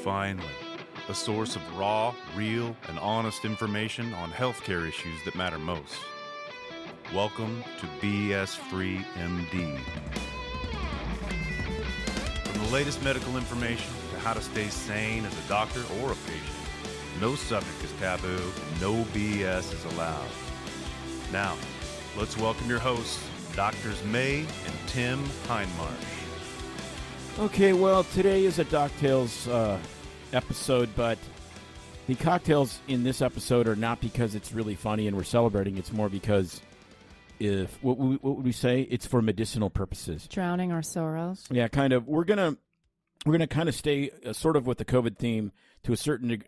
finally, a source of raw, real, and honest information on healthcare issues that matter most. Welcome to BS Free MD. From the latest medical information to how to stay sane as a doctor or a patient, no subject is taboo, no BS is allowed. Now, let's welcome your hosts, Doctors May and Tim Hindmarsh. Okay, well, today is a DocTales episode, but the cocktails in this episode are not because it's really funny and we're celebrating. It's more because what would we say? It's for medicinal purposes. Drowning our sorrows. Yeah, kind of. We're gonna kind of stay sort of with the COVID theme to a certain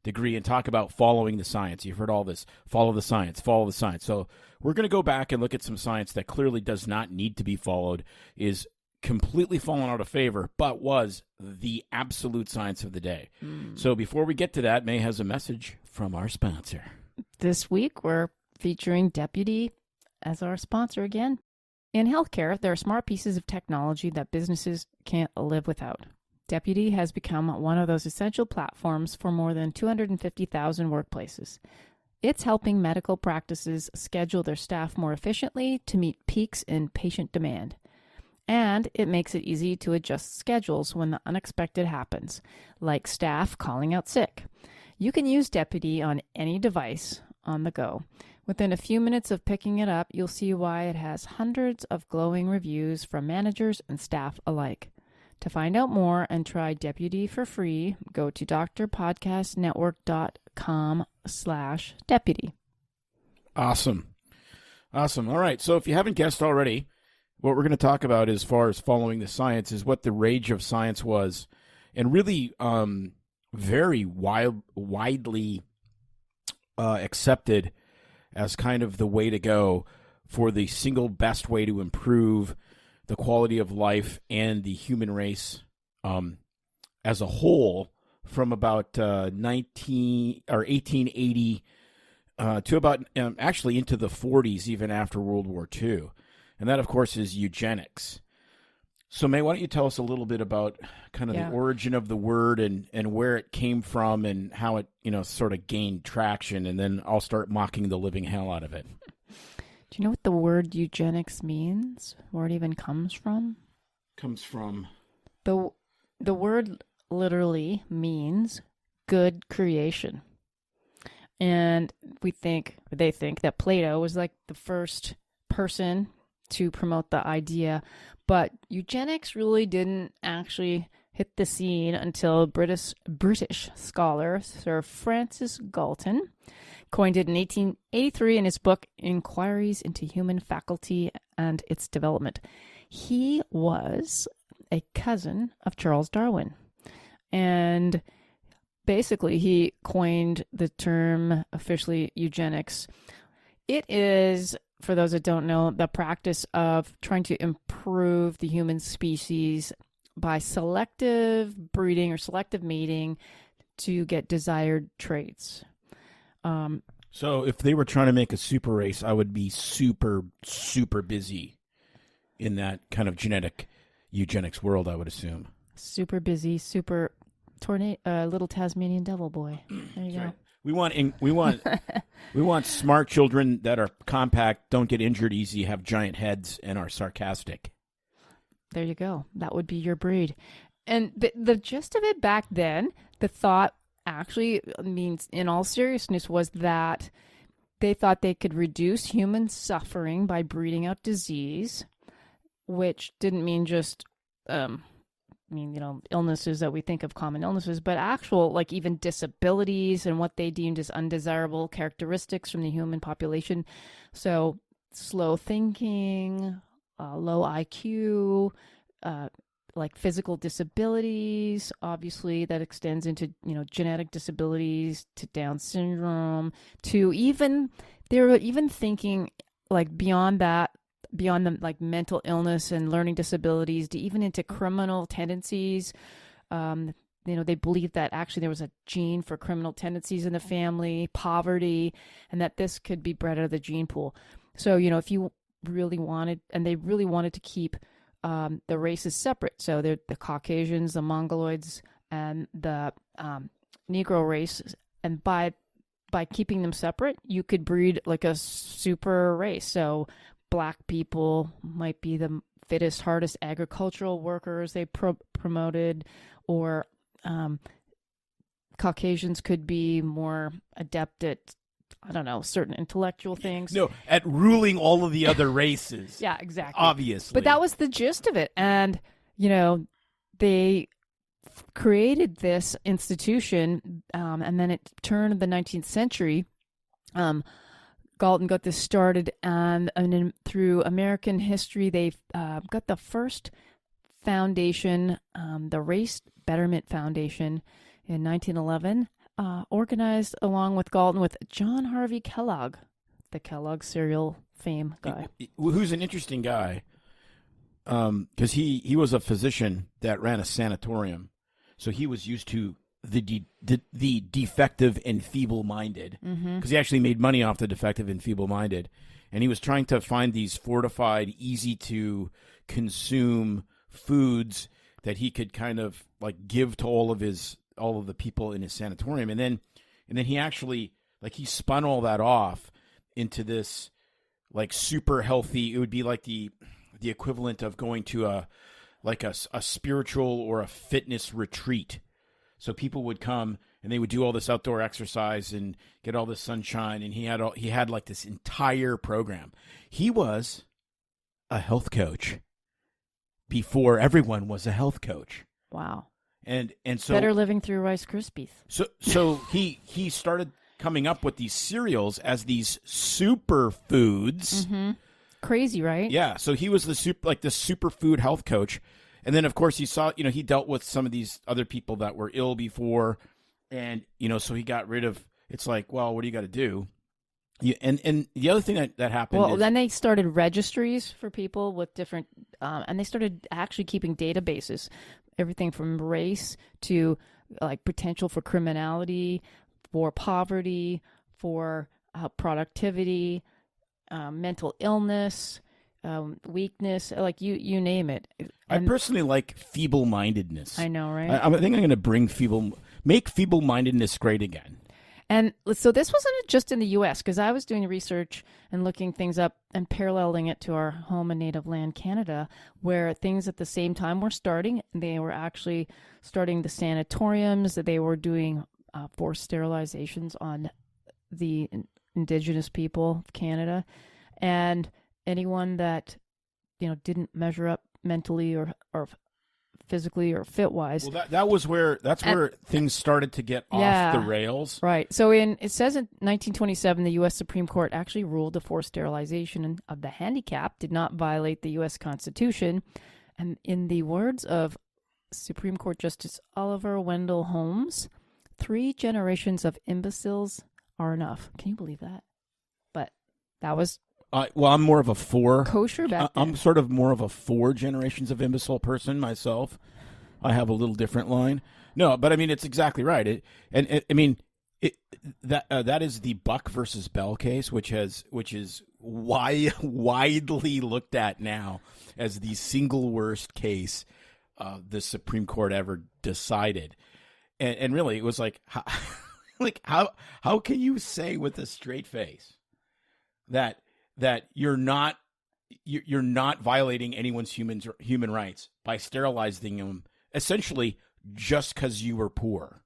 degree and talk about following the science. You've heard all this. Follow the science. Follow the science. So we're going to go back and look at some science that clearly does not need to be followed, is completely fallen out of favor, but was the absolute science of the day. So before we get to that, May has a message from our sponsor. This week, we're featuring Deputy as our sponsor again. In healthcare, there are smart pieces of technology that businesses can't live without. Deputy has become one of those essential platforms for more than 250,000 workplaces. It's helping medical practices schedule their staff more efficiently to meet peaks in patient demand. And it makes it easy to adjust schedules when the unexpected happens, like staff calling out sick. You can use Deputy on any device on the go. Within a few minutes of picking it up, you'll see why it has hundreds of glowing reviews from managers and staff alike. To find out more and try Deputy for free, go to drpodcastnetwork.com/deputy. Awesome. All right. So if you haven't guessed already, what we're going to talk about as far as following the science is what the rage of science was, and really very widely accepted as kind of the way to go for the single best way to improve the quality of life and the human race as a whole from about 1880 to about actually into the 40s, even after World War II. And that, of course, is eugenics. So, May, why don't you tell us a little bit about kind of the origin of the word and where it came from and how it, sort of gained traction, and then I'll start mocking the living hell out of it. Do you know what the word eugenics means? Where it even comes from? Comes from? The word literally means good creation. And they think that Plato was like the first person to promote the idea, but eugenics really didn't actually hit the scene until British scholar Sir Francis Galton coined it in 1883 in his book Inquiries into Human Faculty and Its Development. He was a cousin of Charles Darwin, and basically he coined the term officially eugenics. It is, for those that don't know, the practice of trying to improve the human species by selective breeding or selective mating to get desired traits. So if they were trying to make a super race, I would be super, super busy in that kind of genetic eugenics world, I would assume. Super busy, super little Tasmanian devil boy. There you go. Right. We want smart children that are compact, don't get injured easy, have giant heads, and are sarcastic. There you go. That would be your breed. And the gist of it back then, the thought actually means, in all seriousness, was that they thought they could reduce human suffering by breeding out disease, which didn't mean just illnesses that we think of, common illnesses, but actual, like, even disabilities and what they deemed as undesirable characteristics from the human population. So slow thinking, low IQ, like physical disabilities, obviously that extends into, genetic disabilities, to Down syndrome, to even, they were even thinking like beyond that, beyond the like mental illness and learning disabilities, to even into criminal tendencies. They believed that actually there was a gene for criminal tendencies in the family, poverty, and that this could be bred out of the gene pool. So, if you really wanted, and they really wanted to keep the races separate. So the Caucasians, the Mongoloids, and the Negro race, and by keeping them separate, you could breed like a super race. So black people might be the fittest, hardest agricultural workers they promoted, or Caucasians could be more adept at, I don't know, certain intellectual things. No, at ruling all of the other races. Yeah, exactly. Obviously. But that was the gist of it. And, they created this institution, and then it turned the 19th century. Galton got this started, and then through American history, they got the first foundation, the Race Betterment Foundation, in 1911, organized along with Galton with John Harvey Kellogg, the Kellogg cereal fame guy. Who's an interesting guy, because he was a physician that ran a sanatorium, so he was used to the defective and feeble-minded, because he actually made money off the defective and feeble-minded, and he was trying to find these fortified, easy-to-consume foods that he could kind of like give to all of the people in his sanatorium, and then he actually he spun all that off into this like super healthy. It would be like the equivalent of going to a spiritual or a fitness retreat. So people would come and they would do all this outdoor exercise and get all this sunshine, and he had like this entire program. He was a health coach before everyone was a health coach. Wow. And so better living through Rice Krispies. So he started coming up with these cereals as these superfoods. Mm-hmm. Crazy, right? Yeah. So he was the superfood health coach, and then of course he saw he dealt with some of these other people that were ill before, and so he got rid of. It's like, well, what do you got to do? And the other thing that happened. Well, then they started registries for people with different, and they started actually keeping databases. Everything from race to like potential for criminality, for poverty, for productivity, mental illness, weakness, like you name it. I personally like feeble-mindedness. I know, right? I think I'm going to make feeble-mindedness great again. And so this wasn't just in the U.S., because I was doing research and looking things up and paralleling it to our home and native land, Canada, where things at the same time were starting. They were actually starting the sanatoriums. They were doing forced sterilizations on the Indigenous people of Canada. And anyone that, didn't measure up mentally or physically or fit-wise. Well, that's where things started to get off the rails. Right. So it says in 1927, the U.S. Supreme Court actually ruled the forced sterilization of the handicapped did not violate the U.S. Constitution. And in the words of Supreme Court Justice Oliver Wendell Holmes, 3 generations of imbeciles are enough. Can you believe that? But that was... well, I'm more of a 4. Kosher back then. I'm sort of more of a 4 generations of imbecile person myself. I have a little different line. No, but I mean, it's exactly right. That is the Buck versus Bell case, which is widely looked at now as the single worst case the Supreme Court ever decided. And really, it was like, how can you say with a straight face that you're not violating anyone's human rights by sterilizing them essentially just because you were poor?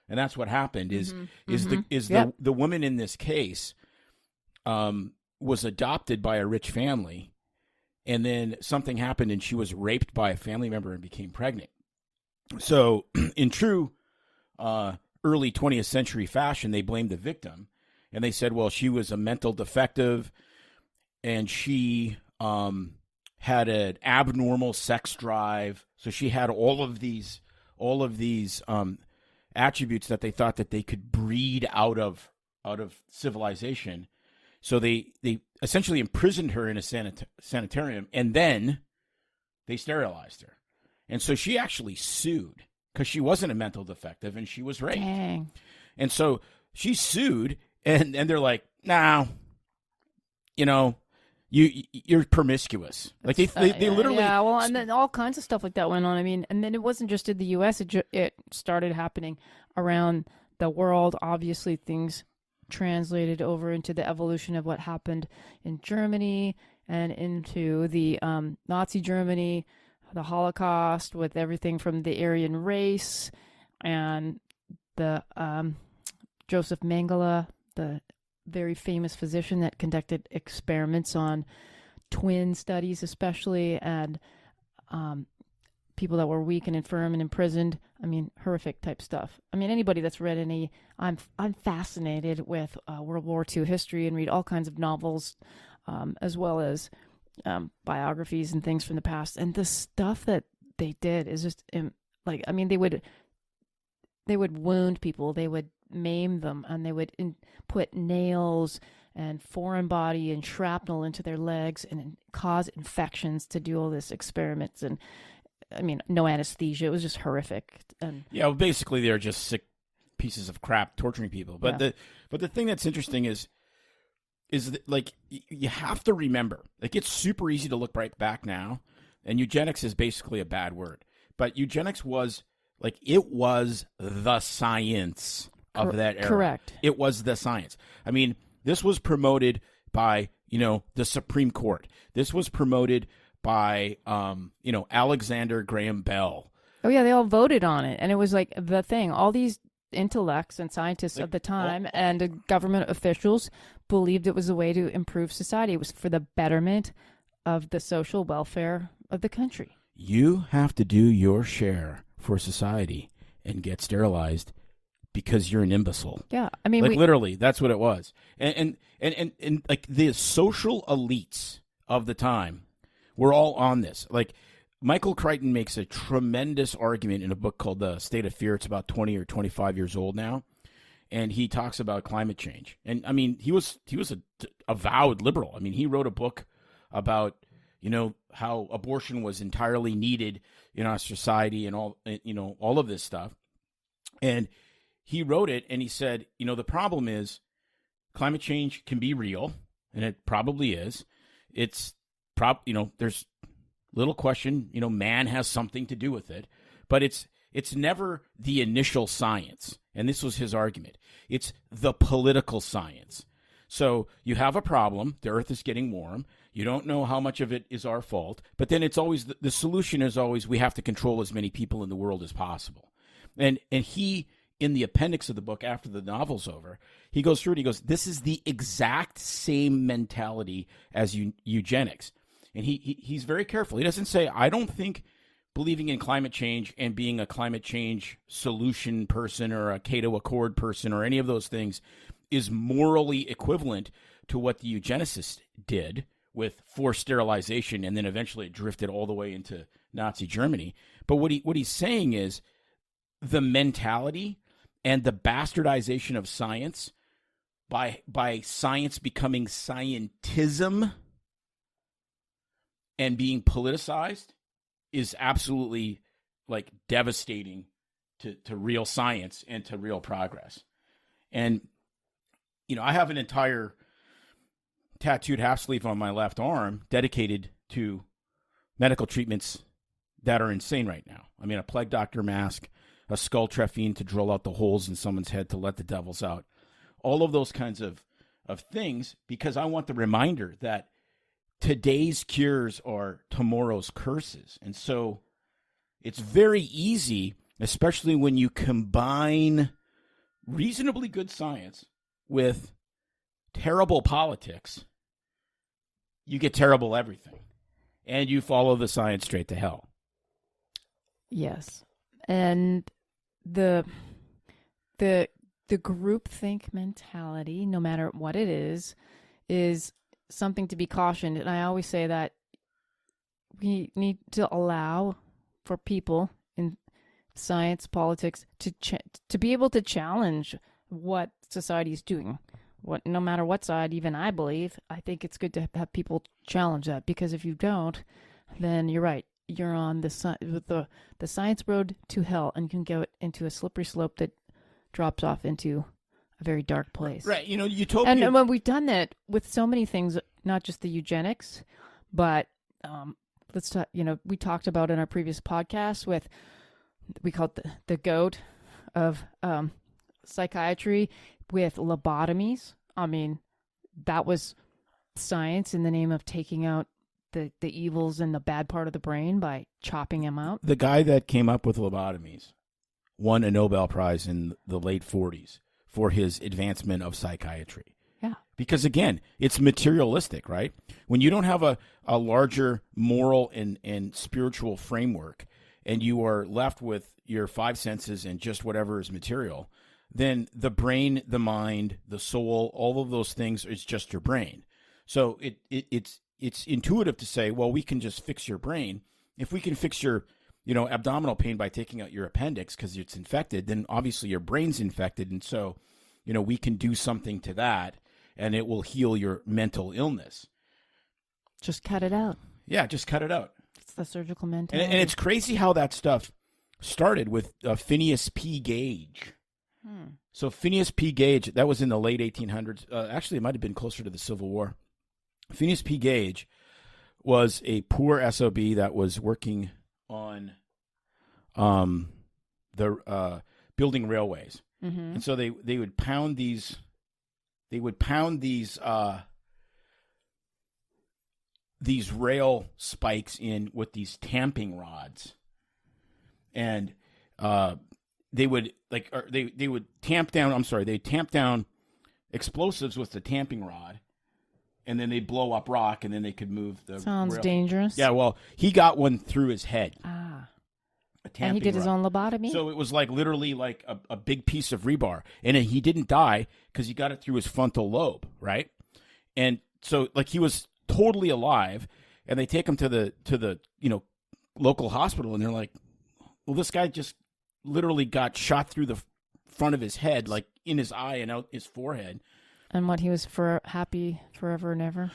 And that's what happened. The woman in this case was adopted by a rich family, and then something happened and she was raped by a family member and became pregnant. So in true early 20th century fashion, they blamed the victim, and they said, well, she was a mental defective and she had an abnormal sex drive. So she had all of these attributes that they thought that they could breed out of civilization. So they essentially imprisoned her in a sanitarium, and then they sterilized her. And so she actually sued because she wasn't a mental defective and she was raped. Dang. And so she sued, and they're like, "No, you're promiscuous. Like they literally. Yeah, well, and then all kinds of stuff like that went on. I mean, and then it wasn't just in the U.S. It started happening around the world. Obviously, things translated over into the evolution of what happened in Germany and into the Nazi Germany, the Holocaust, with everything from the Aryan race and the Joseph Mengele, the very famous physician that conducted experiments on twin studies, especially, and people that were weak and infirm and imprisoned. I mean, horrific type stuff. I mean, anybody that's read any, I'm fascinated with World War II history and read all kinds of novels, as well as biographies and things from the past. And the stuff that they did is just like, I mean, they would wound people, they would maim them, and they would put nails and foreign body and shrapnel into their legs and cause infections to do all this experiments. And I mean, no anesthesia. It was just horrific. And yeah, well, basically they're just sick pieces of crap torturing people. But the thing that's interesting is that, like, you have to remember, like, it's super easy to look right back now, and eugenics is basically a bad word. But eugenics was, like, it was the science of that era. Correct. It was the science. I mean, this was promoted by, the Supreme Court. This was promoted by, Alexander Graham Bell. Oh, yeah, they all voted on it. And it was like the thing. All these intellects and scientists of the time and government officials believed it was a way to improve society. It was for the betterment of the social welfare of the country. You have to do your share for society and get sterilized because you're an imbecile. Yeah, I mean, literally, that's what it was. And like the social elites of the time were all on this. Like, Michael Crichton makes a tremendous argument in a book called The State of Fear. It's about 20 or 25 years old now. And he talks about climate change. And I mean, he was a avowed liberal. I mean, he wrote a book about, how abortion was entirely needed in our society and all of this stuff. And he wrote it and he said, the problem is climate change can be real, and it probably is. It's there's little question, man has something to do with it, but it's never the initial science. And this was his argument. It's the political science. So you have a problem. The earth is getting warm. You don't know how much of it is our fault. But then it's always the solution is always we have to control as many people in the world as possible. And he, in the appendix of the book after the novel's over, he goes through it. He goes, this is the exact same mentality as eugenics. And he's very careful. He doesn't say, I don't think believing in climate change and being a climate change solution person or a Cato Accord person or any of those things is morally equivalent to what the eugenicists did with forced sterilization, and then eventually it drifted all the way into Nazi Germany. But what he's saying is the mentality and the bastardization of science by science becoming scientism and being politicized is absolutely, like, devastating to real science and to real progress. And I have an entire tattooed half sleeve on my left arm dedicated to medical treatments that are insane right now. I mean, a plague doctor mask, a skull trephine to drill out the holes in someone's head to let the devils out. All of those kinds of things, because I want the reminder that today's cures are tomorrow's curses. And so it's very easy, especially when you combine reasonably good science with terrible politics, you get terrible everything. And you follow the science straight to hell. Yes. And the groupthink mentality, no matter what it is something to be cautioned. And I always say that we need to allow for people in science, politics, to be able to challenge what society is doing. No matter what side, even I believe, I think it's good to have people challenge that, because if you don't, then you're right. You're on the science road to hell, and you can go into a slippery slope that drops off into a very dark place. Right. Utopia. And when we've done that with so many things not just the eugenics, but let's talk. We talked about in our previous podcast we call it the goat of psychiatry with lobotomies. I mean, that was science in the name of taking out the evils and the bad part of the brain by chopping them out. The guy that came up with lobotomies won a Nobel Prize in the late 40s for his advancement of psychiatry. Yeah. Because, again, it's materialistic, right? When you don't have a larger moral and spiritual framework and you are left with your five senses and just whatever is material, then the brain, the mind, the soul, all of those things is just your brain. So it's intuitive to say, well, we can just fix your brain. If we can fix your abdominal pain by taking out your appendix because it's infected, then obviously your brain's infected. And so, we can do something to that and it will heal your mental illness. Just cut it out. Yeah, just cut it out. It's the surgical mentality. And it's crazy how that stuff started with Phineas P. Gage. So Phineas P. Gage, that was in the late 1800s. Actually, it might have been closer to the Civil War. Phineas P. Gage was a poor SOB that was working on the building railways, and so they would pound these rail spikes in with these tamping rods, and they would tamp down explosives with the tamping rod. And then they blow up rock, and then they could move the Sounds rail. dangerous. Yeah, well, he got one through his head. And he did his own lobotomy? So it was literally a big piece of rebar. And he didn't die because he got it through his frontal lobe, right? And so he was totally alive, and they take him to the local hospital, and they're like, well, this guy just literally got shot through the front of his head, in his eye and out his forehead. And what, he was happy forever and ever?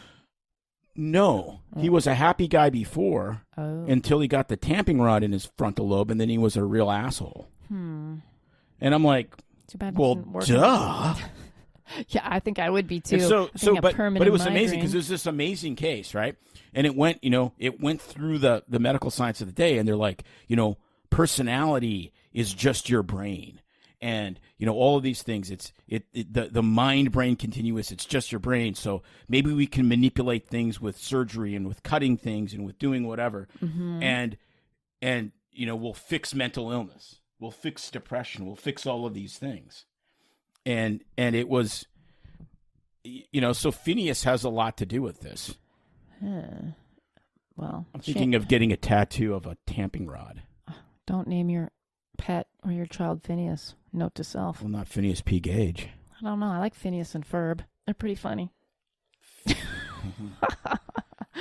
No, he was a happy guy before until he got the tamping rod in his frontal lobe, and then he was a real asshole. And I'm like, too bad. Well, duh. Yeah, I think I would be too. But it was amazing because it was this amazing case, right? And it went through the medical science of the day, and they're like, personality is just your brain. And, all of these things, the mind-brain continuous, it's just your brain. So maybe we can manipulate things with surgery and with cutting things and with doing whatever. And we'll fix mental illness. We'll fix depression. We'll fix all of these things. And it was, so Phineas has a lot to do with this. Well, I'm thinking of getting a tattoo of a tamping rod. Don't name your pet or your child Phineas. Note to self. Well, not Phineas P. Gage. I don't know. I like Phineas and Ferb. They're pretty funny.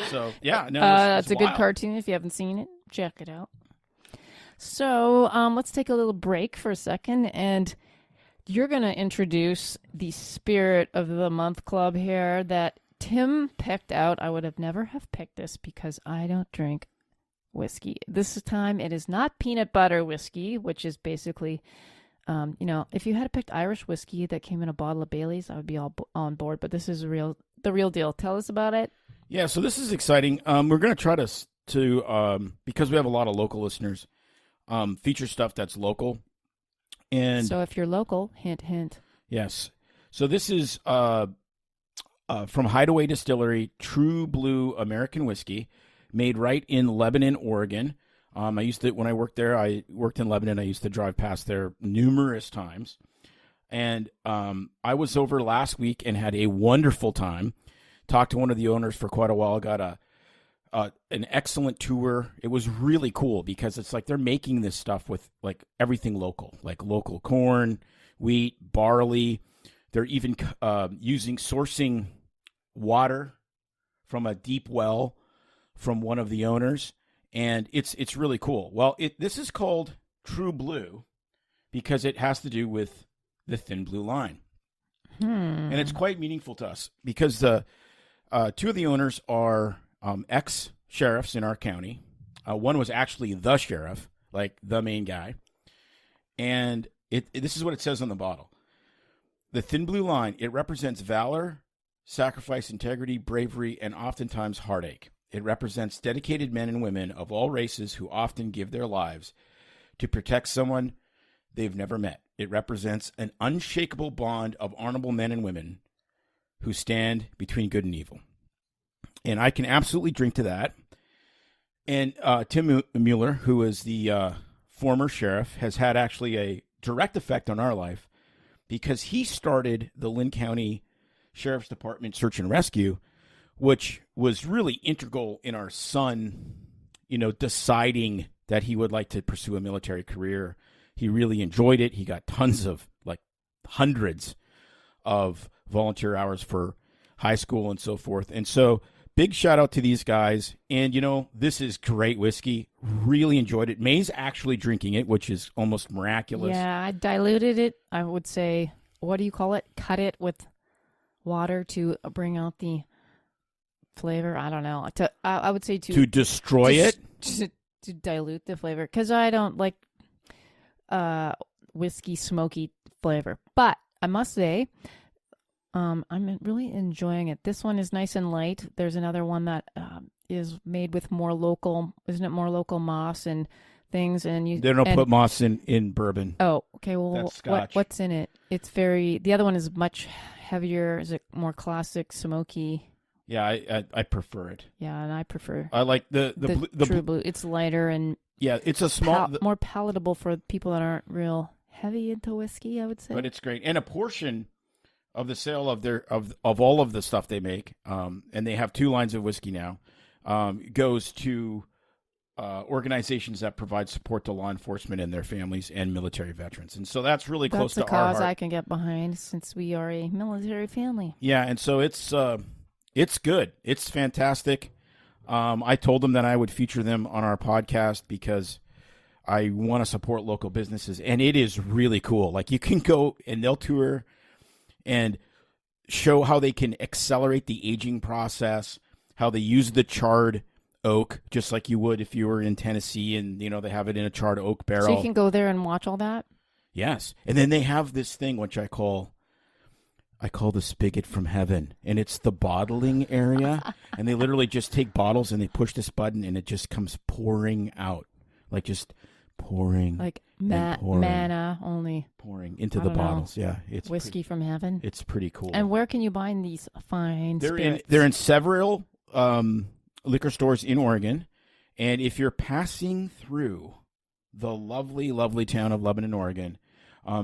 So, yeah. No, it's a good cartoon. If you haven't seen it, check it out. So let's take a little break for a second. And you're going to introduce the Spirit of the Month Club here that Tim picked out. I would have never have picked this because I don't drink whiskey. This time it is not peanut butter whiskey, which is basically, if you had picked Irish whiskey that came in a bottle of Bailey's, I would be all on board. But this is the real deal. Tell us about it. Yeah, so this is exciting. We're going to try to because we have a lot of local listeners, feature stuff that's local. And so if you're local, hint, hint. Yes. So this is from Hideaway Distillery, True Blue American Whiskey, made right in Lebanon, Oregon. When I worked there, I worked in Lebanon. I used to drive past there numerous times. And I was over last week and had a wonderful time. Talked to one of the owners for quite a while. Got an excellent tour. It was really cool because it's like they're making this stuff with like everything local, like local corn, wheat, barley. They're even sourcing water from a deep well from one of the owners, and it's really cool. Well, this is called True Blue because it has to do with the Thin Blue Line, and it's quite meaningful to us because the two of the owners are ex-sheriffs in our county. One was actually the sheriff, like the main guy, and this is what it says on the bottle. The Thin Blue Line, it represents valor, sacrifice, integrity, bravery, and oftentimes heartache. It represents dedicated men and women of all races who often give their lives to protect someone they've never met. It represents an unshakable bond of honorable men and women who stand between good and evil. And I can absolutely drink to that. And Tim Mueller, who is the former sheriff, has had actually a direct effect on our life because he started the Lynn County Sheriff's Department Search and Rescue, which was really integral in our son, deciding that he would like to pursue a military career. He really enjoyed it. He got tons of, hundreds of volunteer hours for high school and so forth. And so big shout out to these guys. And, this is great whiskey. Really enjoyed it. May's actually drinking it, which is almost miraculous. Yeah, I diluted it. I would say, what do you call it? Cut it with water to bring out the flavor. I don't know. I would say to destroy it? To dilute the flavor. Because I don't like whiskey smoky flavor. But I must say, I'm really enjoying it. This one is nice and light. There's another one that is made with more local, isn't it more local moss and things? And they don't put moss in bourbon. Oh, okay. Well, that's Scotch. What's in it? It's the other one is much heavier. Is it more classic, smoky? Yeah, I prefer it. Yeah, and I prefer. I like the true blue. It's lighter and it's a small more palatable for people that aren't real heavy into whiskey, I would say. But it's great, and a portion of the sale of their of all of the stuff they make, and they have 2 lines of whiskey now, goes to organizations that provide support to law enforcement and their families and military veterans, and so that's really close to our heart. That's a cause I can get behind since we are a military family. Yeah, and so it's good. It's fantastic. I told them that I would feature them on our podcast because I want to support local businesses, and it is really cool. Like, you can go and they'll tour and show how they can accelerate the aging process, how they use the charred oak, just like you would if you were in Tennessee and, they have it in a charred oak barrel. So you can go there and watch all that? Yes. And then they have this thing, which I call the spigot from heaven, and it's the bottling area. And they literally just take bottles and they push this button and it just comes pouring out, like just pouring, like pouring, manna only pouring into the bottles. Yeah, it's whiskey from heaven. It's pretty cool. And where can you buy these fine spirits? They're in several liquor stores in Oregon, and if you're passing through the lovely, lovely town of Lebanon, Oregon,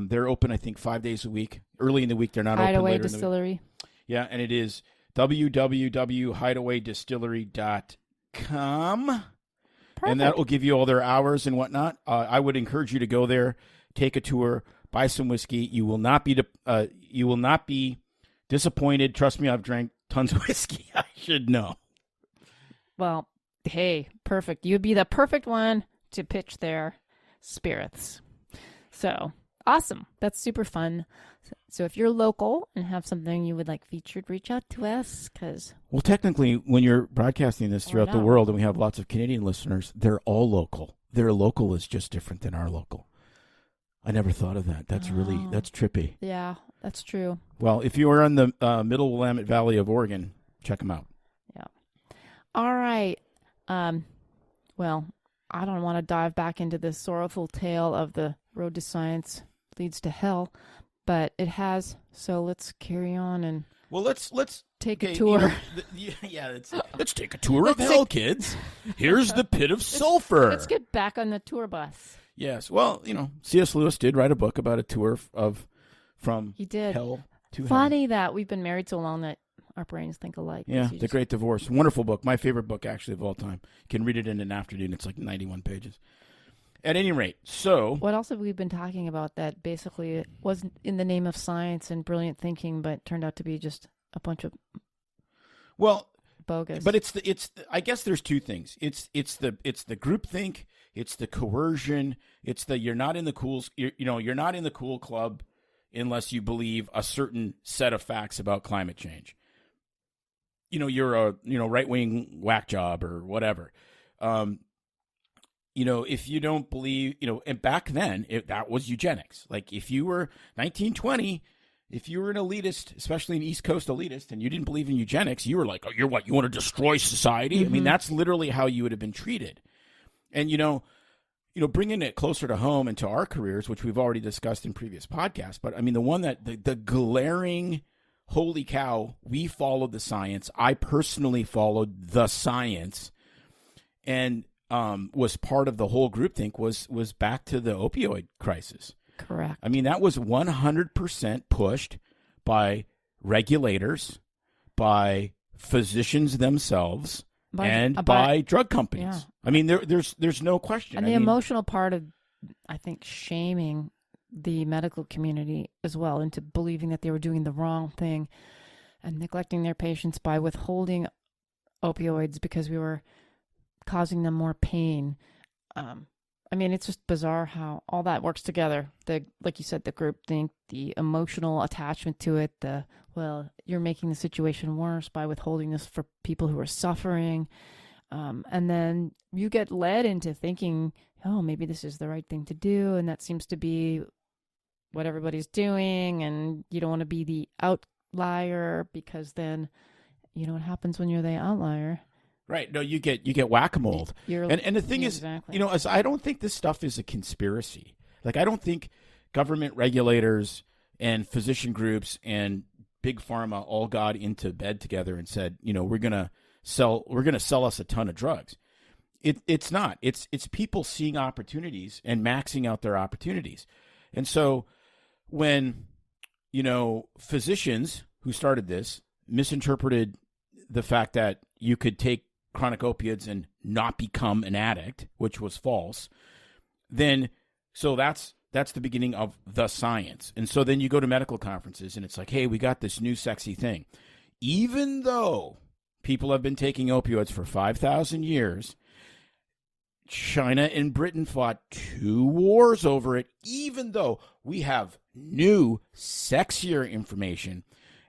they're open, I think, 5 days a week. Early in the week, they're not open. Hideaway later Distillery. In the week. Yeah, and it is www.hideawaydistillery.com. Perfect. And that will give you all their hours and whatnot. I would encourage you to go there, take a tour, buy some whiskey. You will not be disappointed. Trust me, I've drank tons of whiskey. I should know. Well, hey, perfect. You'd be the perfect one to pitch their spirits. So awesome. That's super fun. So if you're local and have something you would like featured, reach out to us. Well, technically, when you're broadcasting this throughout the world, and we have lots of Canadian listeners, they're all local. Their local is just different than our local. I never thought of that. That's trippy. Yeah, that's true. Well, if you are in the middle Willamette Valley of Oregon, check them out. Yeah. All right. Well, I don't want to dive back into the sorrowful tale of the road to science leads to hell, but it has. So let's carry on and let's take a tour. Let's take a tour of hell, kids. Here's the pit of sulfur. Let's get back on the tour bus. Yes. Well, C.S. Lewis did write a book about a tour from he did. hell to Funny heaven. that we've been married so long that our brains think alike. Yeah, The Great Divorce. Wonderful book. My favorite book, actually, of all time. You can read it in an afternoon. It's like 91 pages. At any rate, so... What else have we been talking about that basically wasn't in the name of science and brilliant thinking, but turned out to be just a bunch of bogus? But it's I guess there's 2 things. It's the groupthink, it's the coercion, it's the you're not in the you're not in the cool club unless you believe a certain set of facts about climate change. You're a right-wing whack job or whatever. If you don't believe, and back then that was eugenics. Like if you were 1920 if you were an elitist, especially an East Coast elitist, and you didn't believe in eugenics, you were like, oh, you're what? You want to destroy society? I mean, that's literally how you would have been treated. And, bringing it closer to home into our careers, which we've already discussed in previous podcasts, but I mean, the one that the glaring, holy cow, we followed the science. I personally followed the science and was part of the whole groupthink was back to the opioid crisis. Correct. I mean, that was 100% pushed by regulators, by physicians themselves, by drug companies. Yeah. I mean, there's no question. And the emotional part of, I think, shaming the medical community as well into believing that they were doing the wrong thing and neglecting their patients by withholding opioids because we were causing them more pain. I mean, it's just bizarre how all that works together. Like you said, the groupthink, the emotional attachment to it, you're making the situation worse by withholding this for people who are suffering. And then you get led into thinking, oh, maybe this is the right thing to do. And that seems to be what everybody's doing. And you don't want to be the outlier because then you know what happens when you're the outlier. Right. No, you get whack-a-mole. And the thing is, I don't think this stuff is a conspiracy. Like, I don't think government regulators and physician groups and big pharma all got into bed together and said, we're going to sell us a ton of drugs. It's not. It's people seeing opportunities and maxing out their opportunities. And so when, physicians who started this misinterpreted the fact that you could take chronic opiates and not become an addict, which was false, then so that's the beginning of the science. And so then you go to medical conferences and it's like, hey, we got this new sexy thing. Even though people have been taking opioids for 5,000 years, China and Britain fought 2 wars over it, even though we have new, sexier information.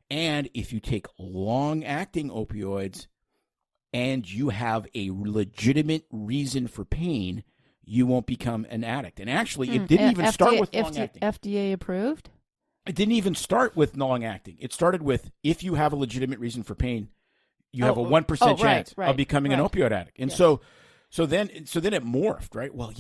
And if you take long-acting opioids, and you have a legitimate reason for pain, you won't become an addict. And actually, it didn't even start with long-acting. FDA approved? It didn't even start with long-acting. It started with, if you have a legitimate reason for pain, you have a 1% chance of becoming an opioid addict. And so then it morphed, right? Well,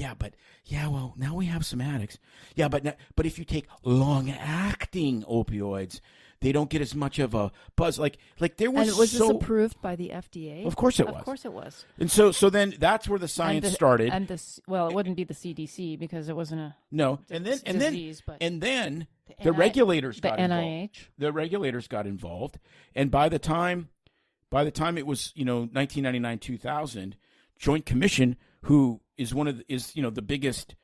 now we have some addicts. Yeah, but if you take long-acting opioids, they don't get as much of a buzz. Like there was. And was this approved by the FDA? Of course it was. Of course it was. And so then that's where the science started. And it wouldn't be the CDC because it wasn't a disease. And then the the regulators got NIH. involved. The regulators got involved, and by the time it was 1999 2000, Joint Commission, who is the biggest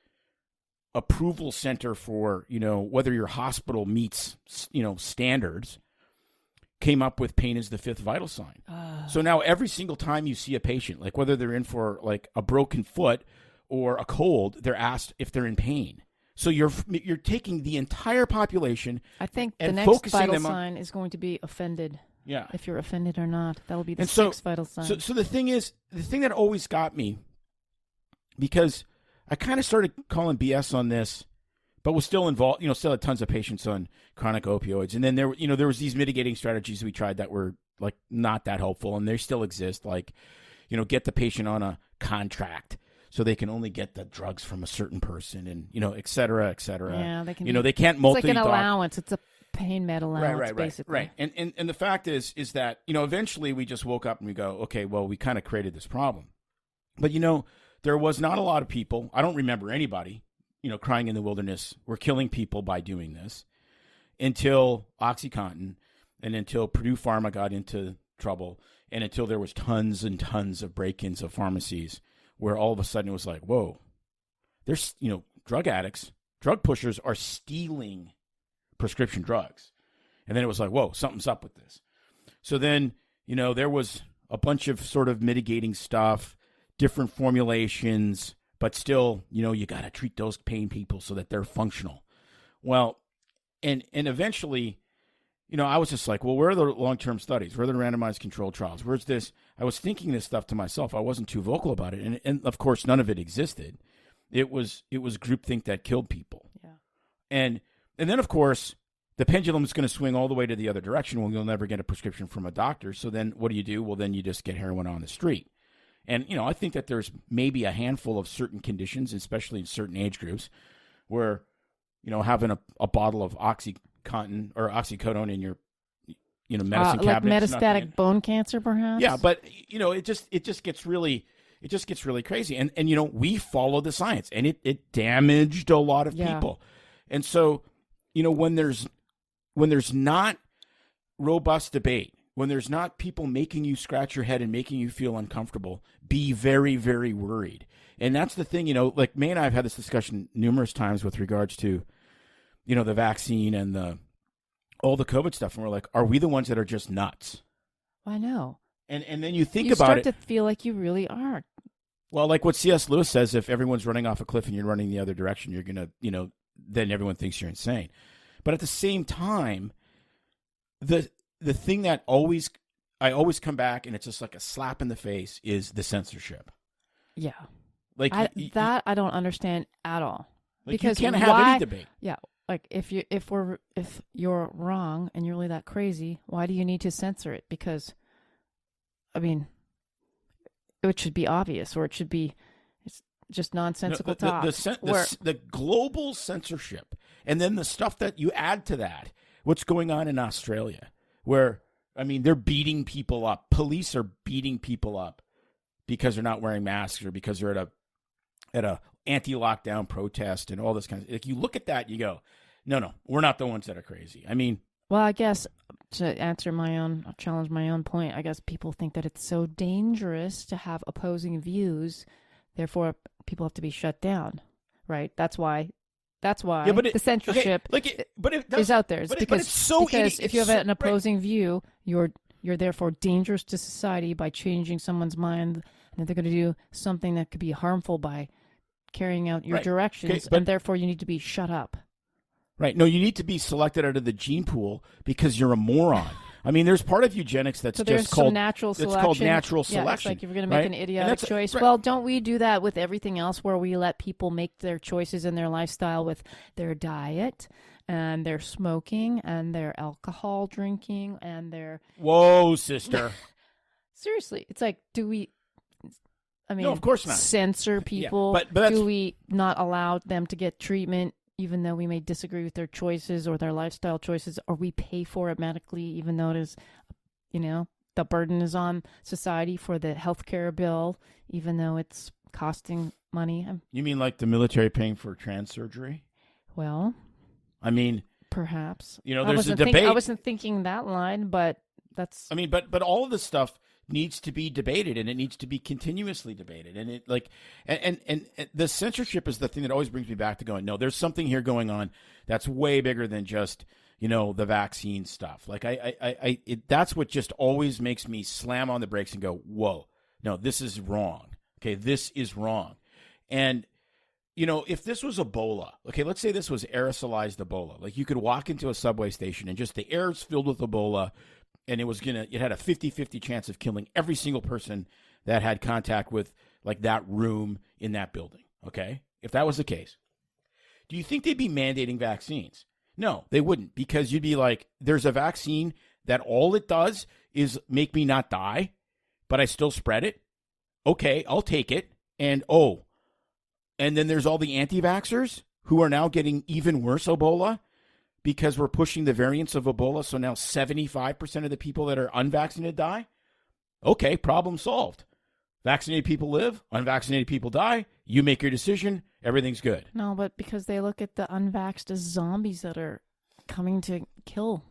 approval center for, whether your hospital meets, standards, came up with pain as the 5th vital sign. So now every single time you see a patient, like whether they're in for like a broken foot or a cold, they're asked if they're in pain. So you're taking the entire population. I think and the next focusing vital sign is going to be offended. Yeah. If you're offended or not, that will be the 6th vital sign. So the thing that always got me, because I kind of started calling BS on this, but was still involved, still had tons of patients on chronic opioids. And then there was these mitigating strategies we tried that were like not that helpful, and they still exist. Like, get the patient on a contract so they can only get the drugs from a certain person, and et cetera, et cetera. Yeah, they can. They can't multi. It's like an allowance. It's a pain med allowance, basically. Right. And the fact is that eventually we just woke up and we go, okay, well, we kind of created this problem, but there was not a lot of people. I don't remember anybody, crying in the wilderness. We're killing people by doing this until OxyContin and until Purdue Pharma got into trouble and until there was tons and tons of break-ins of pharmacies where all of a sudden it was like, whoa, there's, drug addicts, drug pushers are stealing prescription drugs. And then it was like, whoa, something's up with this. So then, there was a bunch of sort of mitigating stuff, different formulations, but still, you got to treat those pain people so that they're functional. Well, and eventually, I was just like, well, where are the long-term studies? Where are the randomized controlled trials? Where's this? I was thinking this stuff to myself. I wasn't too vocal about it. And of course, none of it existed. It was groupthink that killed people. Yeah. And then, of course, the pendulum is going to swing all the way to the other direction when you'll never get a prescription from a doctor. So then what do? Well, then you just get heroin on the street. And, I think that there's maybe a handful of certain conditions, especially in certain age groups, where, having a bottle of OxyContin or oxycodone in your, medicine cabinet. Like metastatic bone cancer, perhaps? Yeah, but, it just gets really crazy. And we follow the science, and it damaged a lot of people. And so, when there's not robust debate, when there's not people making you scratch your head and making you feel uncomfortable, be very, very worried. And that's the thing, like May and I have had this discussion numerous times with regards to, the vaccine and all the COVID stuff. And we're like, are we the ones that are just nuts? I know. And then you think about it. You start to feel like you really are. Well, like what C.S. Lewis says, if everyone's running off a cliff and you're running the other direction, you're going to, then everyone thinks you're insane. But at the same time, the thing that I always come back, and it's just like a slap in the face, is the censorship. Yeah. Like I don't understand at all. Like because you can't have any debate. Yeah. Like if you're wrong and you're really that crazy, why do you need to censor it? Because, I mean, it should be obvious, or it should be just nonsensical talk. The global censorship, and then the stuff that you add to that, what's going on in Australia, where, I mean, they're beating people up. Police are beating people up because they're not wearing masks or because they're at a anti-lockdown protest and all this kind of. Like, you look at that, you go, no, we're not the ones that are crazy. I mean, well, I guess to challenge my own point, I guess people think that it's so dangerous to have opposing views, therefore people have to be shut down, right? That's why the censorship is out there. Because if you have an opposing view, you're therefore dangerous to society by changing someone's mind, and they're going to do something that could be harmful by carrying out your directions, and therefore you need to be shut up. Right. No, you need to be selected out of the gene pool because you're a moron. I mean, there's part of eugenics that's just called natural selection. It's called natural selection. Yeah, it's like if you're going to make an idiotic choice. Right. Well, don't we do that with everything else, where we let people make their choices in their lifestyle with their diet and their smoking and their alcohol drinking and their... Whoa, sister. Seriously. It's like, do we... I mean, no, of course not. Censor people? Yeah, but do we not allow them to get treatment even though we may disagree with their choices or their lifestyle choices, or we pay for it medically even though it is, the burden is on society for the healthcare bill, even though it's costing money? You mean like the military paying for trans surgery? Well, I mean... Perhaps. There's a debate. I wasn't thinking that line, but that's... I mean, but all of this stuff needs to be debated, and it needs to be continuously debated. And it and the censorship is the thing that always brings me back to going, no, there's something here going on that's way bigger than just, the vaccine stuff. Like that's what just always makes me slam on the brakes and go, whoa, no, this is wrong. Okay, this is wrong. And if this was Ebola, okay, let's say this was aerosolized Ebola. Like, you could walk into a subway station and just the air is filled with Ebola, and it had a 50-50 chance of killing every single person that had contact with, like, that room in that building, okay? If that was the case, do you think they'd be mandating vaccines? No, they wouldn't, because you'd be like, there's a vaccine that all it does is make me not die, but I still spread it. Okay, I'll take it. And then there's all the anti-vaxxers who are now getting even worse Ebola, because we're pushing the variants of Ebola, so now 75% of the people that are unvaccinated die? Okay, problem solved. Vaccinated people live, unvaccinated people die. You make your decision, everything's good. No, but because they look at the unvaxxed as zombies that are coming to kill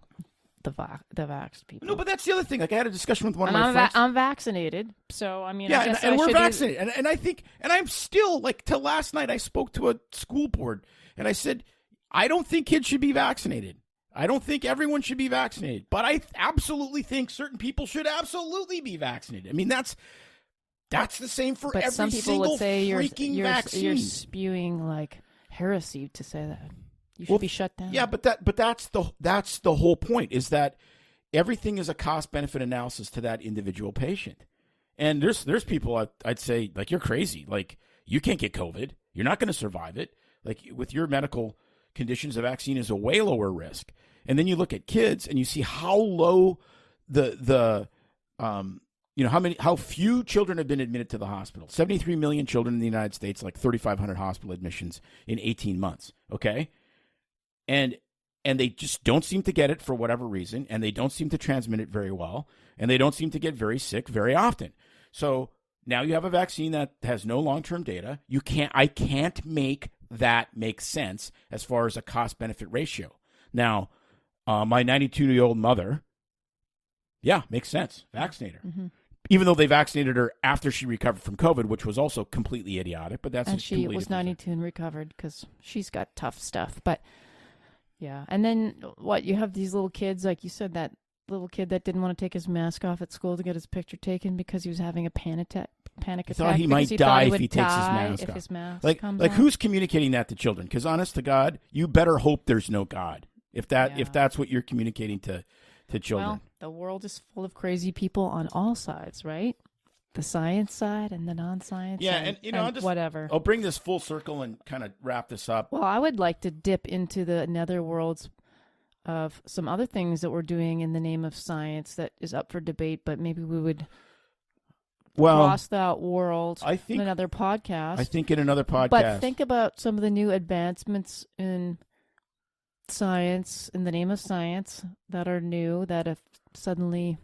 the vaxxed people. No, but that's the other thing. Like, I had a discussion with one of my friends. I'm vaccinated, so I mean, yeah, I guess and we're vaccinated. And I think, and I'm still, like, till last night I spoke to a school board, and I said, I don't think kids should be vaccinated. I don't think everyone should be vaccinated. But I absolutely think certain people should absolutely be vaccinated. I mean, that's the same for every single freaking vaccine. You're spewing, like, heresy to say that. You should be shut down. Yeah, but that's the whole point, is that everything is a cost-benefit analysis to that individual patient. And there's people I'd say, like, you're crazy. Like, you can't get COVID. You're not going to survive it. Like, with your medical conditions, a vaccine is a way lower risk. And then you look at kids and you see how low how few children have been admitted to the hospital. 73 million children in the United States, like 3,500 hospital admissions in 18 months. Okay. And they just don't seem to get it for whatever reason. And they don't seem to transmit it very well. And they don't seem to get very sick very often. So now you have a vaccine that has no long-term data. I can't make that make sense as far as a cost-benefit ratio. Now, my 92-year-old mother, yeah, makes sense. Vaccinate her. Mm-hmm. Even though they vaccinated her after she recovered from COVID, which was also completely idiotic. But that's and she was 92 and recovered because she's got tough stuff. But yeah, and then you have these little kids, like you said, that little kid that didn't want to take his mask off at school to get his picture taken because he was having a panic attack. He thought he might die if he takes his mask off. Comes off. Who's communicating that to children? Because honest to God, you better hope there's no God if that's what you're communicating to children. Well, the world is full of crazy people on all sides, right? The science side and the non-science side. And whatever. I'll bring this full circle and kind of wrap this up. Well, I would like to dip into the netherworlds of some other things that we're doing in the name of science that is up for debate, but maybe we would cross that world in another podcast. I think in another podcast. But think about some of the new advancements in science, in the name of science, that are new, that have suddenly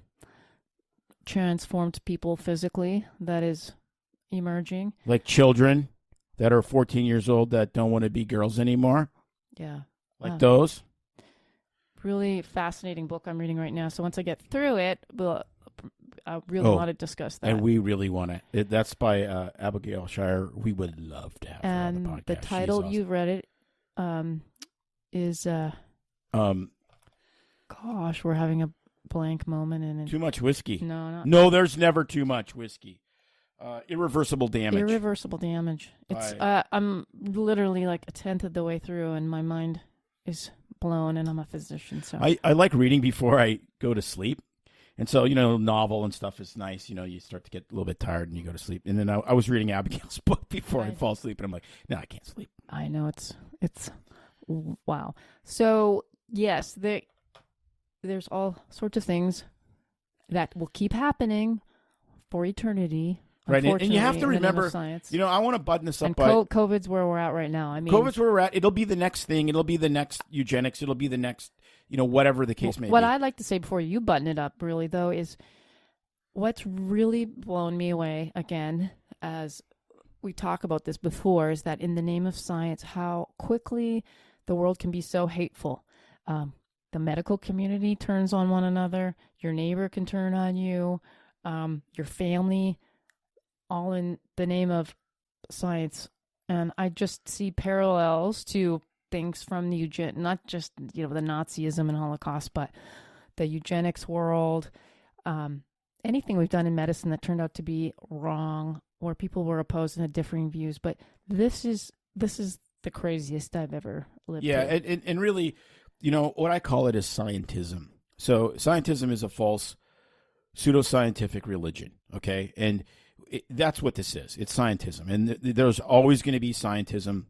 transformed people physically, that is emerging. Like children that are 14 years old that don't want to be girls anymore. Yeah. Like those. Really fascinating book I'm reading right now. So once I get through it, I really want to discuss that. And we really want to. That's by Abigail Shire. We would love to have her on the podcast. And the title, awesome. You read it, is gosh, we're having a blank moment. And too much whiskey. No, there's never too much whiskey. Irreversible damage. Irreversible damage. It's I'm literally like a tenth of the way through, and my mind is blown, and I'm a physician, so I like reading before I go to sleep. And so, novel and stuff is nice. You start to get a little bit tired and you go to sleep. And then I was reading Abigail's book before I fall asleep, and I'm like, no, I can't sleep. I know, it's wow. So yes, there's all sorts of things that will keep happening for eternity. Right, and you have to remember, I want to button this up. And COVID's where we're at right now. COVID's where we're at. It'll be the next thing. It'll be the next eugenics. It'll be the next, whatever the case may be. What I'd like to say before you button it up, really, though, is what's really blown me away, again, as we talk about this before, is that in the name of science, how quickly the world can be so hateful. The medical community turns on one another. Your neighbor can turn on you. Your family, all in the name of science. And I just see parallels to things from the not just, the Nazism and Holocaust, but the eugenics world, anything we've done in medicine that turned out to be wrong, or people were opposed and had differing views. But this is the craziest I've ever lived through. And really, what I call it is scientism. So scientism is a false pseudoscientific religion, okay? And that's what this is. It's scientism. And there's always going to be scientism.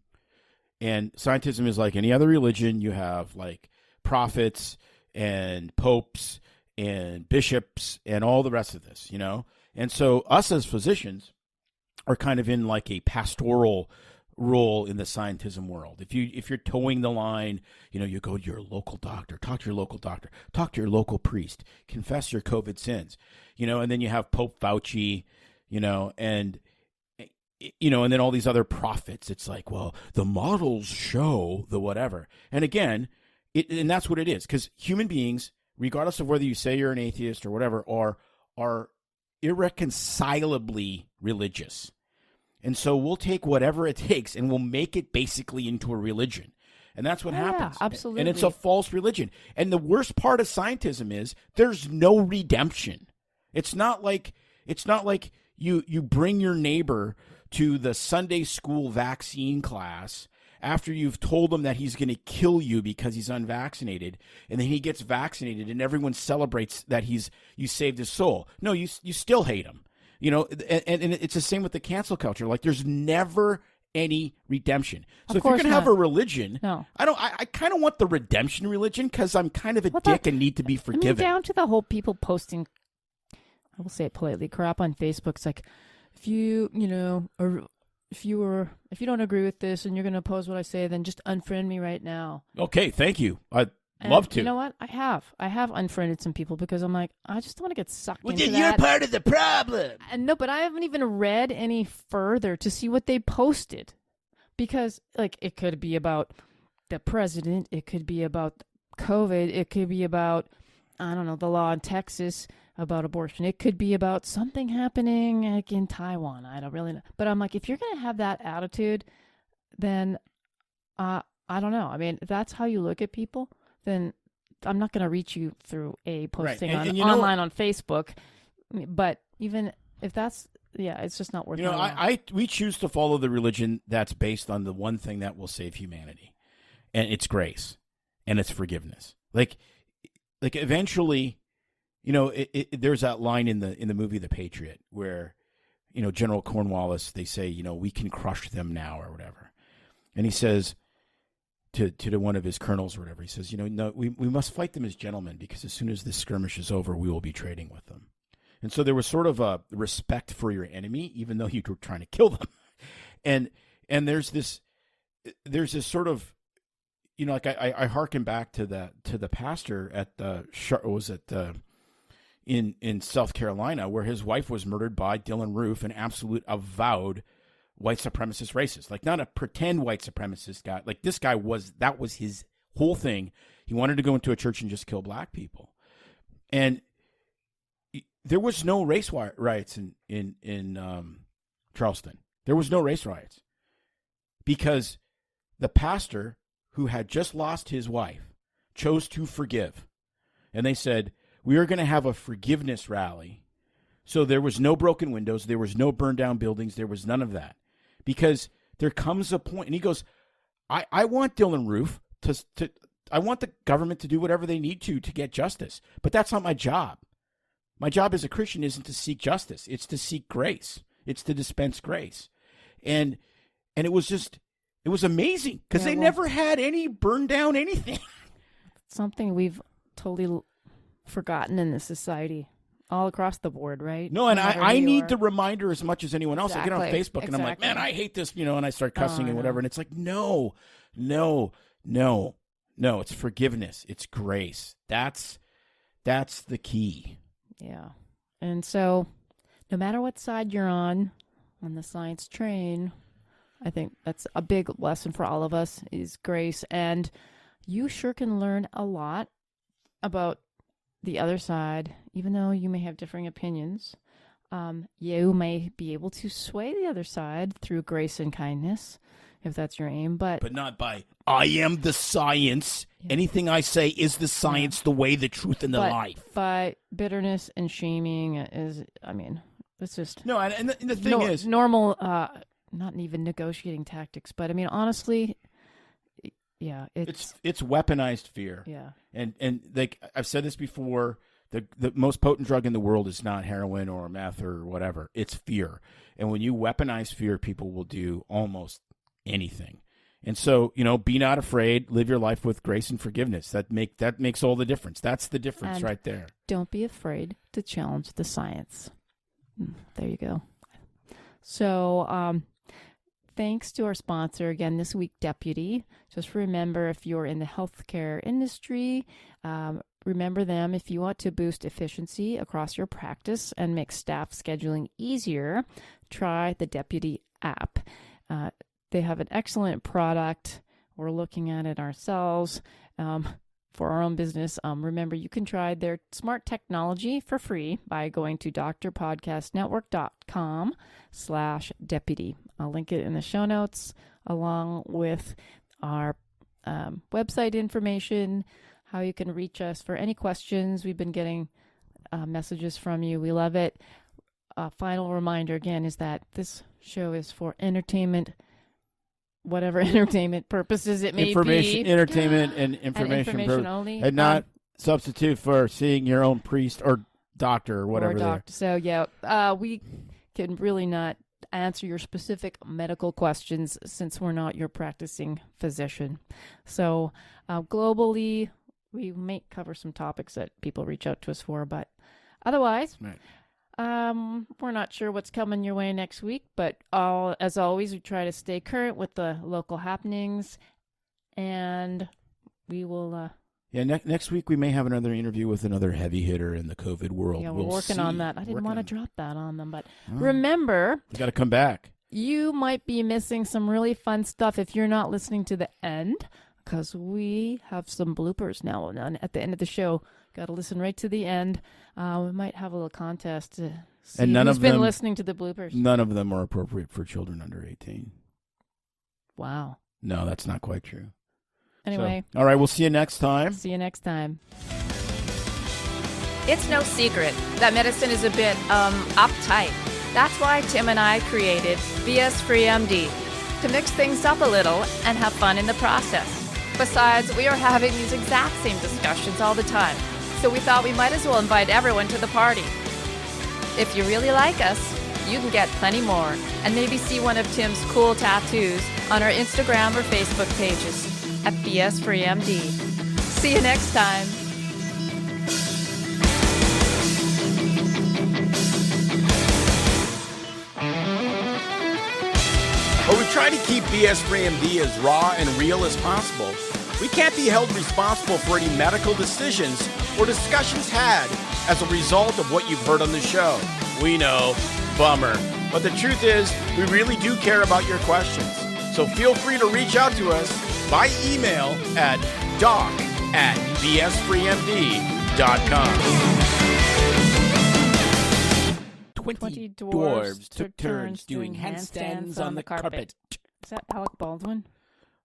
And scientism is like any other religion. You have like prophets and popes and bishops and all the rest of this, And so us as physicians are kind of in like a pastoral role in the scientism world. If you're towing the line, you go to your local doctor, talk to your local doctor, talk to your local priest, confess your COVID sins, and then you have Pope Fauci, and then all these other prophets. It's like, well, the models show the whatever. And again, and that's what it is, because human beings, regardless of whether you say you're an atheist or whatever, are irreconcilably religious. And so we'll take whatever it takes and we'll make it basically into a religion. And that's what happens. Absolutely. And it's a false religion. And the worst part of scientism is there's no redemption. It's not like you bring your neighbor to the Sunday school vaccine class after you've told him that he's going to kill you because he's unvaccinated, and then he gets vaccinated and everyone celebrates that you saved his soul. No, you still hate him. And it's the same with the cancel culture. Like, there's never, any redemption. So Of if you're course going to have not. a religion, No. I kind of want the redemption religion because I'm kind of a What dick the- and need to be I mean, forgiven. down to the whole people posting, I will say it politely, crap on Facebook. It's like, if you don't agree with this and you're going to oppose what I say, then just unfriend me right now. Okay, thank you. I'd And love to. You know what? I have unfriended some people because I'm like, I just don't want to get sucked Well, into then that. you're part of the problem. And no, but I haven't even read any further to see what they posted. Because, like, it could be about the president. It could be about COVID. It could be about, I don't know, the law in Texas about abortion. It could be about something happening, like, in Taiwan. I don't really know. But I'm like, if you're going to have that attitude, then I don't know. I mean, if that's how you look at people, then I'm not going to reach you through a posting Right. And online on Facebook. But even if that's, it's just not worth it. We choose to follow the religion that's based on the one thing that will save humanity, and it's grace, and it's forgiveness. Like eventually, there's that line in the movie The Patriot where, General Cornwallis, they say, we can crush them now or whatever, and he says to one of his colonels or whatever, he says, no, we must fight them as gentlemen because as soon as this skirmish is over, we will be trading with them. And so there was sort of a respect for your enemy, even though you were trying to kill them. And there's this sort of, like I hearken back to the pastor at in South Carolina where his wife was murdered by Dylan Roof, an absolute avowed white supremacist racist, like not a pretend white supremacist guy. Like this guy that was his whole thing. He wanted to go into a church and just kill black people. And there was no race riots in Charleston. There was no race riots because the pastor who had just lost his wife chose to forgive. And they said, we are going to have a forgiveness rally. So there was no broken windows. There was no burned down buildings. There was none of that because there comes a point. And he goes, I want Dylan Roof I want the government to do whatever they need to get justice, but that's not my job. My job as a Christian isn't to seek justice. It's to seek grace. It's to dispense grace. And it was amazing because they never had any burned down anything. Something we've totally forgotten in this society all across the board, right? No, and I need the reminder as much as anyone else. Exactly. I get on Facebook and I'm like, man, I hate this, and I start cussing and whatever. And it's like, no. It's forgiveness. It's grace. That's the key. Yeah. And so no matter what side you're on the science train, I think that's a big lesson for all of us is grace. And you sure can learn a lot about the other side, even though you may have differing opinions. You may be able to sway the other side through grace and kindness, if that's your aim. But not by, I am the science. Yeah. Anything I say is the science, the way, the truth, and the life. But bitterness and shaming is, it's just... No, and the thing is... Normal, not even negotiating tactics, but, honestly... Yeah, it's weaponized fear. Yeah, and like I've said this before, the most potent drug in the world is not heroin or meth or whatever. It's fear, and when you weaponize fear, people will do almost anything. And so, be not afraid. Live your life with grace and forgiveness. That makes all the difference. That's the difference and right there. Don't be afraid to challenge the science. There you go. So, thanks to our sponsor again this week, Deputy. Just remember, if you're in the healthcare industry, remember them. If you want to boost efficiency across your practice and make staff scheduling easier, try the Deputy app. They have an excellent product. We're looking at it ourselves for our own business. Remember, you can try their smart technology for free by going to drpodcastnetwork.com/deputy. I'll link it in the show notes along with our website information, how you can reach us for any questions. We've been getting messages from you. We love it. Final reminder again is that this show is for entertainment, whatever entertainment purposes it may be. Entertainment and information only. And not substitute for seeing your own priest or doctor or whatever. So, we can really not answer your specific medical questions since we're not your practicing physician. So globally, we may cover some topics that people reach out to us for, but otherwise, we're not sure what's coming your way next week, but as always, we try to stay current with the local happenings, and we will... next week we may have another interview with another heavy hitter in the COVID world. Yeah, we're working on that. I didn't want to drop that on them, but remember... You got to come back. You might be missing some really fun stuff if you're not listening to the end, because we have some bloopers now at the end of the show. Got to listen right to the end. We might have a little contest to see who's been listening to the bloopers. None of them are appropriate for children under 18. Wow. No, that's not quite true. Anyway. So, all right, we'll see you next time. See you next time. It's no secret that medicine is a bit, uptight. That's why Tim and I created BS Free MD, to mix things up a little and have fun in the process. Besides, we are having these exact same discussions all the time, so we thought we might as well invite everyone to the party. If you really like us, you can get plenty more, and maybe see one of Tim's cool tattoos on our Instagram or Facebook pages at BS Free MD. See you next time. While we try to keep BS Free MD as raw and real as possible, we can't be held responsible for any medical decisions or discussions had as a result of what you've heard on the show. We know, bummer. But the truth is, we really do care about your questions. So feel free to reach out to us by email at doc@bsfreemd.com. 20 dwarves took turns doing handstands on the carpet. Is that Alec Baldwin?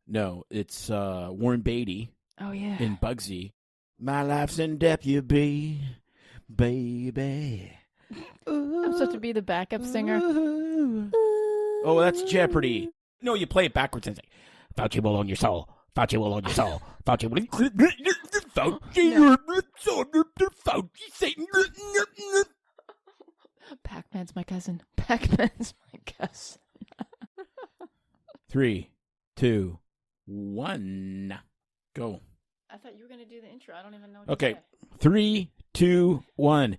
No, it's Warren Beatty Oh, yeah. in Bugsy. My life's in deputy, baby. I'm supposed to be the backup singer. Oh, that's Jeopardy. No, you play it backwards and say, Fauci will own your soul. Fauci will own your soul. Fauci will... Fauci, Satan. Pac-Man's my cousin. Pac-Man's my cousin. 3, 2, 1. Go. I thought you were going to do the intro. I don't even know what Okay. to say. 3, 2, 1.